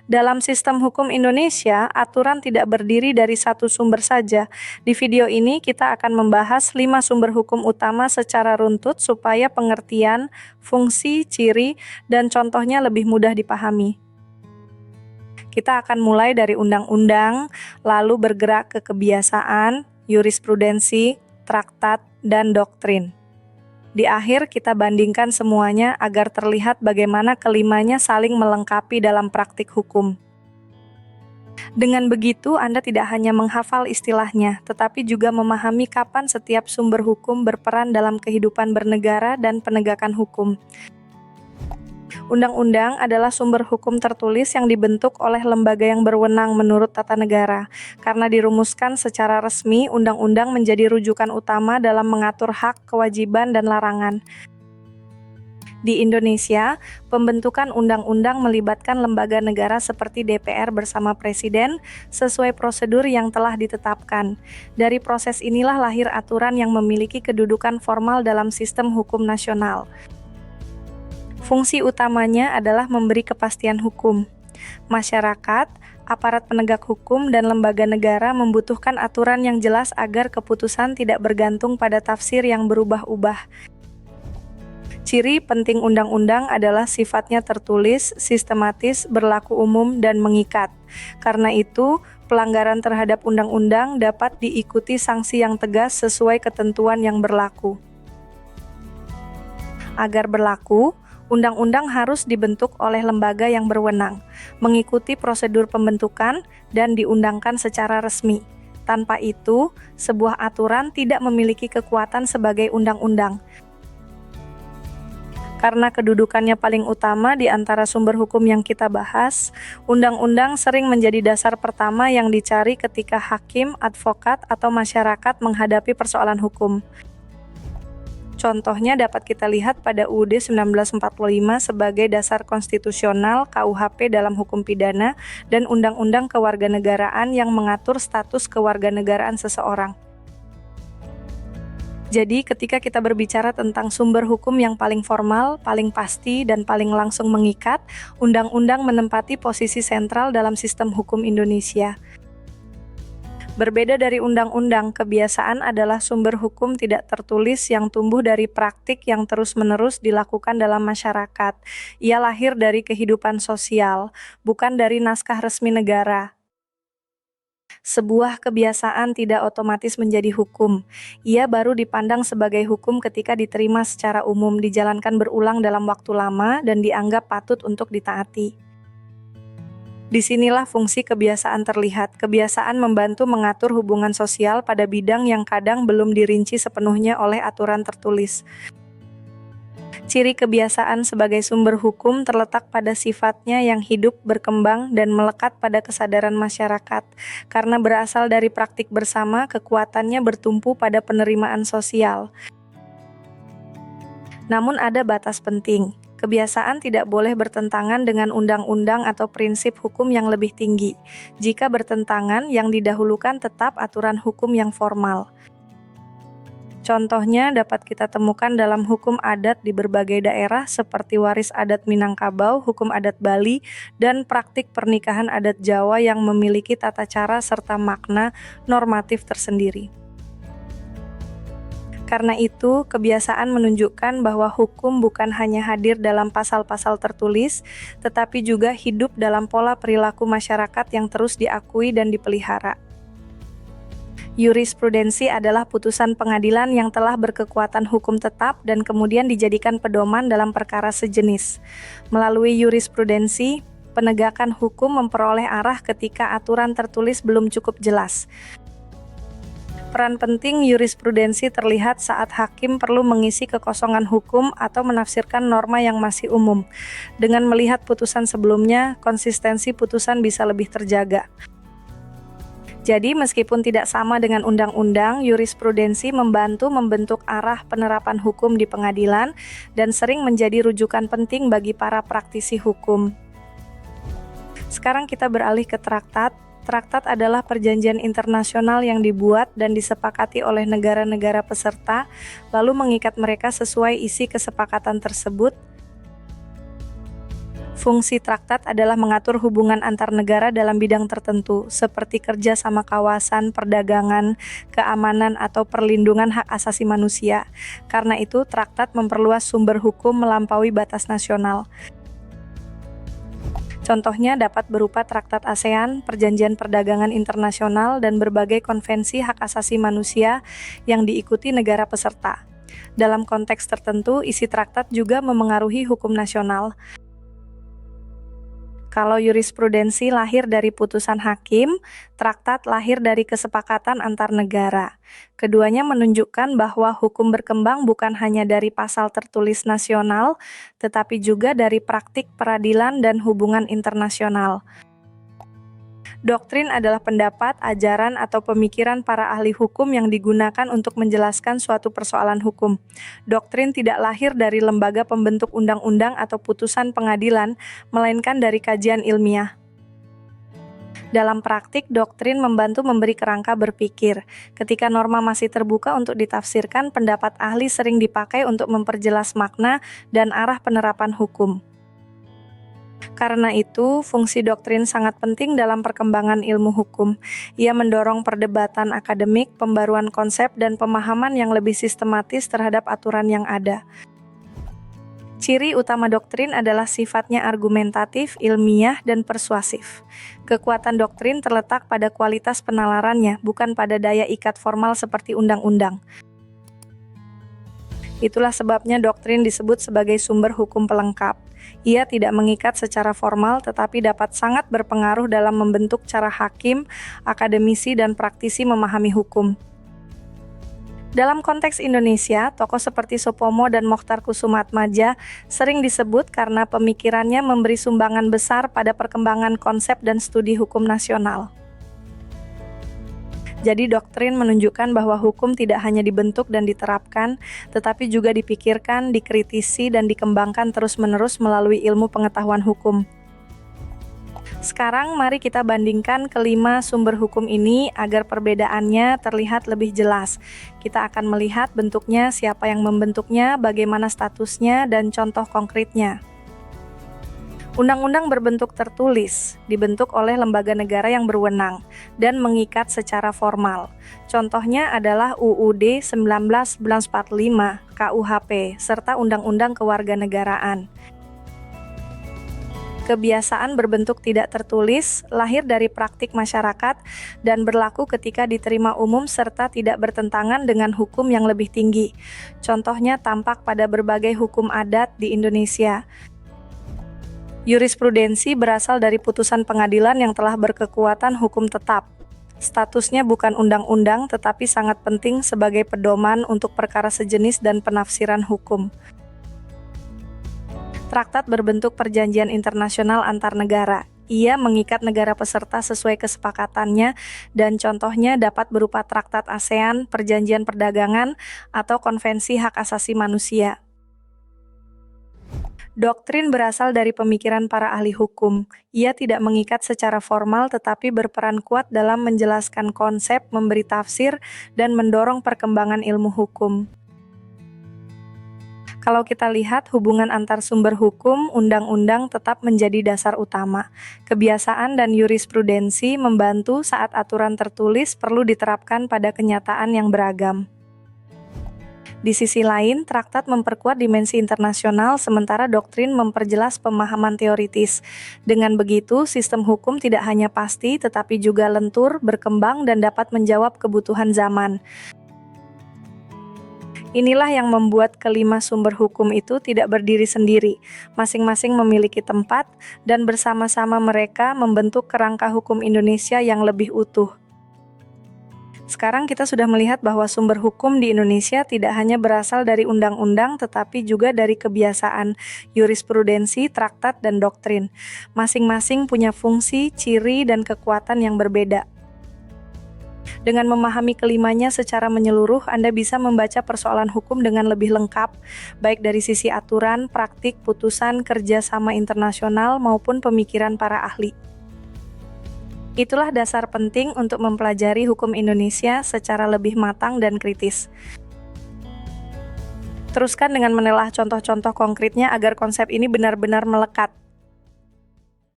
Dalam sistem hukum Indonesia, aturan tidak berdiri dari satu sumber saja. Di video ini kita akan membahas 5 sumber hukum utama secara runtut supaya pengertian, fungsi, ciri, dan contohnya lebih mudah dipahami. Kita akan mulai dari undang-undang, lalu bergerak ke kebiasaan, jurisprudensi, traktat, dan doktrin. Di akhir kita bandingkan semuanya agar terlihat bagaimana kelimanya saling melengkapi dalam praktik hukum. Dengan begitu, Anda tidak hanya menghafal istilahnya, tetapi juga memahami kapan setiap sumber hukum berperan dalam kehidupan bernegara dan penegakan hukum. Undang-undang adalah sumber hukum tertulis yang dibentuk oleh lembaga yang berwenang menurut tata negara. Karena dirumuskan secara resmi, undang-undang menjadi rujukan utama dalam mengatur hak, kewajiban, dan larangan. Di Indonesia, pembentukan undang-undang melibatkan lembaga negara seperti DPR bersama Presiden sesuai prosedur yang telah ditetapkan. Dari proses inilah lahir aturan yang memiliki kedudukan formal dalam sistem hukum nasional. Fungsi utamanya adalah memberi kepastian hukum. Masyarakat, aparat penegak hukum, dan lembaga negara membutuhkan aturan yang jelas agar keputusan tidak bergantung pada tafsir yang berubah-ubah. Ciri penting undang-undang adalah sifatnya tertulis, sistematis, berlaku umum, dan mengikat. Karena itu, pelanggaran terhadap undang-undang dapat diikuti sanksi yang tegas sesuai ketentuan yang berlaku. Agar berlaku, undang-undang harus dibentuk oleh lembaga yang berwenang, mengikuti prosedur pembentukan, dan diundangkan secara resmi. Tanpa itu, sebuah aturan tidak memiliki kekuatan sebagai undang-undang. Karena kedudukannya paling utama di antara sumber hukum yang kita bahas, undang-undang sering menjadi dasar pertama yang dicari ketika hakim, advokat, atau masyarakat menghadapi persoalan hukum. Contohnya dapat kita lihat pada UUD 1945 sebagai dasar konstitusional KUHP dalam hukum pidana dan Undang-Undang Kewarganegaraan yang mengatur status kewarganegaraan seseorang. Jadi ketika kita berbicara tentang sumber hukum yang paling formal, paling pasti, dan paling langsung mengikat, undang-undang menempati posisi sentral dalam sistem hukum Indonesia. Berbeda dari undang-undang, kebiasaan adalah sumber hukum tidak tertulis yang tumbuh dari praktik yang terus-menerus dilakukan dalam masyarakat. Ia lahir dari kehidupan sosial, bukan dari naskah resmi negara. Sebuah kebiasaan tidak otomatis menjadi hukum. Ia baru dipandang sebagai hukum ketika diterima secara umum, dijalankan berulang dalam waktu lama, dan dianggap patut untuk ditaati. Disinilah fungsi kebiasaan terlihat. Kebiasaan membantu mengatur hubungan sosial pada bidang yang kadang belum dirinci sepenuhnya oleh aturan tertulis. Ciri kebiasaan sebagai sumber hukum terletak pada sifatnya yang hidup, berkembang, dan melekat pada kesadaran masyarakat. Karena berasal dari praktik bersama, kekuatannya bertumpu pada penerimaan sosial. Namun ada batas penting. Kebiasaan tidak boleh bertentangan dengan undang-undang atau prinsip hukum yang lebih tinggi. Jika bertentangan, yang didahulukan tetap aturan hukum yang formal. Contohnya dapat kita temukan dalam hukum adat di berbagai daerah seperti waris adat Minangkabau, hukum adat Bali, dan praktik pernikahan adat Jawa yang memiliki tata cara serta makna normatif tersendiri. Karena itu, kebiasaan menunjukkan bahwa hukum bukan hanya hadir dalam pasal-pasal tertulis, tetapi juga hidup dalam pola perilaku masyarakat yang terus diakui dan dipelihara. Jurisprudensi adalah putusan pengadilan yang telah berkekuatan hukum tetap dan kemudian dijadikan pedoman dalam perkara sejenis. Melalui jurisprudensi, penegakan hukum memperoleh arah ketika aturan tertulis belum cukup jelas. Peran penting jurisprudensi terlihat saat hakim perlu mengisi kekosongan hukum atau menafsirkan norma yang masih umum. Dengan melihat putusan sebelumnya, konsistensi putusan bisa lebih terjaga. Jadi, meskipun tidak sama dengan undang-undang, jurisprudensi membantu membentuk arah penerapan hukum di pengadilan dan sering menjadi rujukan penting bagi para praktisi hukum. Sekarang kita beralih ke traktat. Traktat adalah perjanjian internasional yang dibuat dan disepakati oleh negara-negara peserta, lalu mengikat mereka sesuai isi kesepakatan tersebut. Fungsi traktat adalah mengatur hubungan antar negara dalam bidang tertentu, seperti kerja sama kawasan, perdagangan, keamanan, atau perlindungan hak asasi manusia. Karena itu, traktat memperluas sumber hukum melampaui batas nasional. Contohnya dapat berupa Traktat ASEAN, Perjanjian Perdagangan Internasional, dan berbagai konvensi hak asasi manusia yang diikuti negara peserta. Dalam konteks tertentu, isi traktat juga memengaruhi hukum nasional. Kalau jurisprudensi lahir dari putusan hakim, traktat lahir dari kesepakatan antar negara. Keduanya menunjukkan bahwa hukum berkembang bukan hanya dari pasal tertulis nasional, tetapi juga dari praktik peradilan dan hubungan internasional. Doktrin adalah pendapat, ajaran, atau pemikiran para ahli hukum yang digunakan untuk menjelaskan suatu persoalan hukum. Doktrin tidak lahir dari lembaga pembentuk undang-undang atau putusan pengadilan, melainkan dari kajian ilmiah. Dalam praktik, doktrin membantu memberi kerangka berpikir. Ketika norma masih terbuka untuk ditafsirkan, pendapat ahli sering dipakai untuk memperjelas makna dan arah penerapan hukum. Karena itu, fungsi doktrin sangat penting dalam perkembangan ilmu hukum. Ia mendorong perdebatan akademik, pembaruan konsep, dan pemahaman yang lebih sistematis terhadap aturan yang ada. Ciri utama doktrin adalah sifatnya argumentatif, ilmiah, dan persuasif. Kekuatan doktrin terletak pada kualitas penalarannya, bukan pada daya ikat formal seperti undang-undang. Itulah sebabnya doktrin disebut sebagai sumber hukum pelengkap. Ia tidak mengikat secara formal, tetapi dapat sangat berpengaruh dalam membentuk cara hakim, akademisi, dan praktisi memahami hukum. Dalam konteks Indonesia, tokoh seperti Soepomo dan Mochtar Kusumaatmadja sering disebut karena pemikirannya memberi sumbangan besar pada perkembangan konsep dan studi hukum nasional. Jadi doktrin menunjukkan bahwa hukum tidak hanya dibentuk dan diterapkan, tetapi juga dipikirkan, dikritisi, dan dikembangkan terus-menerus melalui ilmu pengetahuan hukum. Sekarang mari kita bandingkan kelima sumber hukum ini agar perbedaannya terlihat lebih jelas. Kita akan melihat bentuknya, siapa yang membentuknya, bagaimana statusnya, dan contoh konkretnya. Undang-undang berbentuk tertulis, dibentuk oleh lembaga negara yang berwenang, dan mengikat secara formal. Contohnya adalah UUD 1945, KUHP, serta Undang-Undang Kewarganegaraan. Kebiasaan berbentuk tidak tertulis, lahir dari praktik masyarakat, dan berlaku ketika diterima umum serta tidak bertentangan dengan hukum yang lebih tinggi. Contohnya tampak pada berbagai hukum adat di Indonesia. Jurisprudensi berasal dari putusan pengadilan yang telah berkekuatan hukum tetap. Statusnya bukan undang-undang, tetapi sangat penting sebagai pedoman untuk perkara sejenis dan penafsiran hukum. Traktat berbentuk perjanjian internasional antar negara. Ia mengikat negara peserta sesuai kesepakatannya, dan contohnya dapat berupa Traktat ASEAN, Perjanjian Perdagangan, atau Konvensi Hak Asasi Manusia. Doktrin berasal dari pemikiran para ahli hukum. Ia tidak mengikat secara formal tetapi berperan kuat dalam menjelaskan konsep, memberi tafsir, dan mendorong perkembangan ilmu hukum. Kalau kita lihat hubungan antar sumber hukum, undang-undang tetap menjadi dasar utama. Kebiasaan dan jurisprudensi membantu saat aturan tertulis perlu diterapkan pada kenyataan yang beragam. Di sisi lain, traktat memperkuat dimensi internasional, sementara doktrin memperjelas pemahaman teoritis. Dengan begitu, sistem hukum tidak hanya pasti, tetapi juga lentur, berkembang, dan dapat menjawab kebutuhan zaman. Inilah yang membuat kelima sumber hukum itu tidak berdiri sendiri. Masing-masing memiliki tempat, dan bersama-sama mereka membentuk kerangka hukum Indonesia yang lebih utuh. Sekarang kita sudah melihat bahwa sumber hukum di Indonesia tidak hanya berasal dari undang-undang, tetapi juga dari kebiasaan, jurisprudensi, traktat, dan doktrin. Masing-masing punya fungsi, ciri, dan kekuatan yang berbeda. Dengan memahami kelimanya secara menyeluruh, Anda bisa membaca persoalan hukum dengan lebih lengkap, baik dari sisi aturan, praktik, putusan, kerjasama internasional, maupun pemikiran para ahli. Itulah dasar penting untuk mempelajari hukum Indonesia secara lebih matang dan kritis. Teruskan dengan menelah contoh-contoh konkretnya agar konsep ini benar-benar melekat.